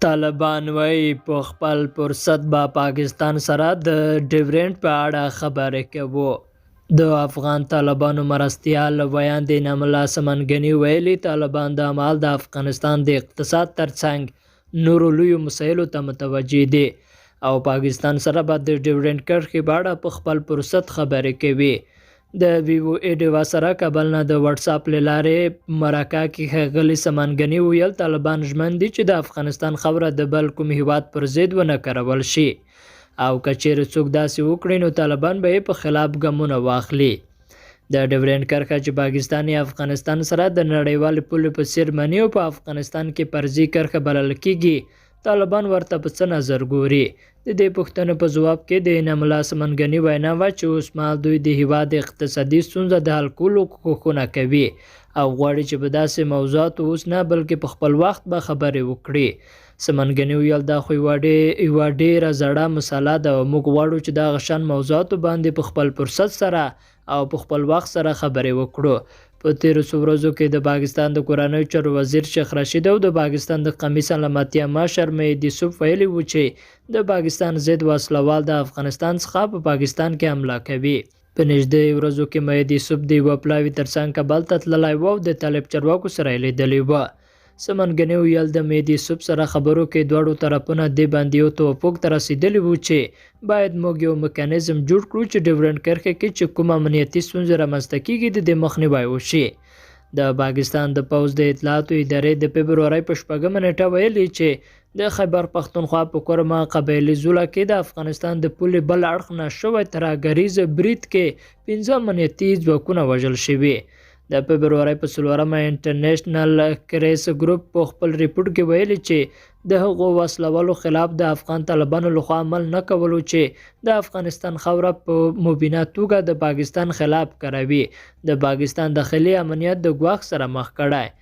طالبان وایي په خپل فرصت به پاکستان سره د ډیورنډ په اړه خبرې کوو. د افغان طالبانو مرستیال ویاند انعام الله سمنګني ویلي طالبان د مال د افغانستان د اقتصاد ترڅنګ نورو لویو مسایلو ته متوجه دي او پاکستان سره به د ډیورنډ کرښې په اړه په خپل فرصت خبرې کوي. د ویو ډیوا سره کابل نه د واتس اپ له لارې مرکه کې ښاغلي سمنګني ویل طالبان ژمن دي چې د افغانستان خاوره د بل کوم هیواد پر ضد ونه کارول شي او که چیرې څوک داسې وکړي نو طالبان به یې په خلاف ګامونه واخلي. د ډیورنډ کرښه چې پاکستان یې افغانستان سره د نړیوالې پولې په څیر مني او په افغانستان کې فرضي کرښه بلل کیږي، طالبان ورته په څه نظر ګوري؟ د دې پوښتنې په ځواب کې د انعام الله سمنګني وینا وه چې اوس مهال دوی د هیواد اقتصادي ستونزه د حل کولو کوښښونه کوي او غواړي چې په داسې موضوعاتو اوس نه بلکې په خپل وخت به خبرې وکړي. سمنګني ویل دا خو یوه ډیره زړه مسله ده او موږ غواړو چې دغه شان موضوعاتو باندې په خپل فرصت سره او په خپل وخت سره خبرې وکړو. په تیرو څو ورځو کې د پاکستان د کورنیو چارو وزیر شیخ رشید او د پاکستان د قومي سلامتیا مشر مهدي یوسف ویلي وو چې د پاکستان ضد وسلوال د افغانستان څخه په پاکستان کې حمله کوي. په نږدې ورځو کې مهدي یوسف د یوه پلاوي ترڅنګ کابل ته تللی و او د طالب چارواکو سره یې لیدلې وه. سمنګني ویل د مهدي یوسف سره خبرو کې دواړو طرفونه دې باندې یو توافق ته رسېدلي وو چې باید موږ یو میکانیزم جوړ کړو چې ډیورنډ کرښې کې چې کوم امنیتي ستونزې رامنځته کیږي د دې مخنیوی وشي. د پاکستان د پوځ د اطلاعاتو ادارې د فبرورۍ په 4 نیټه ویلي چې د خیبر پښتونخوا په کورما قبایلي زوله کې د افغانستان د پولې بل اړخ نه شوی ترهګریز برید کې 15 امنیتي ځواکونه وژل شوي. د فبرورۍ په 4 انټرنیشنل کریس ګروپ په خپل ریپورت کې ویلي چې د هغو وسلوالو خلاف د افغان طالبانو لخوا عمل نه کولو چې د افغانستان خاوره په مبینه توګه د پاکستان خلاف کاروي د پاکستان داخلي امنیت د ګواښ سره مخ کړی.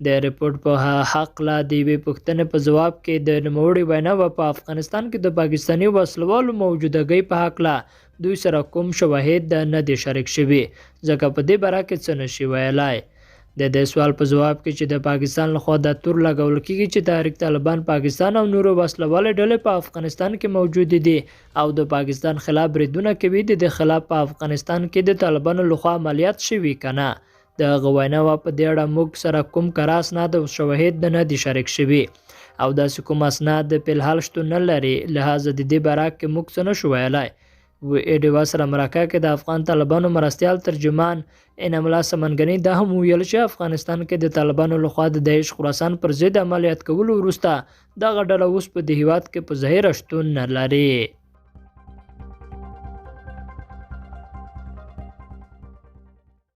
د ریپورت په هکله د یوې پوښتنې په ځواب کې د نوموړي وینا وه په افغانستان کې د پاکستاني وسلوالو موجودګۍ په هکله دوی سره کوم شواهد نه دي شریک شوي ځکه په دې باره کې څه نشي ویلی. د دې سوال په ځواب کې چې د پاکستان لخوا دا تور لګول کیږي چې تحریک طالبان پاکستان او نورو وسلوالې ډلې په افغانستان کې موجودې دي او د پاکستان خلاف بریدونه کوي، د دې خلاف په افغانستان کې د طالبانو لخوا عملیات شوي که نه. د هغه وینا وه په دې اړه موږ سره کوم کره اسناد او شواهد نه دي شریک شوي او داسې کوم اسناد فلحال شتون نه لري، لهذا د دې باره کې موږ څه نشو ویلی. ډیوا سره مرکه کې د افغان طالبانو مرستیال ترجمان انعام الله سمنګني دا هم ویل چې افغانستان کې د طالبانو لخوا د داعش خراسان پر ضد عملیات کولو وروسته دغه ډله اوس په دې هیواد کې په ظاهره شتون نه لري.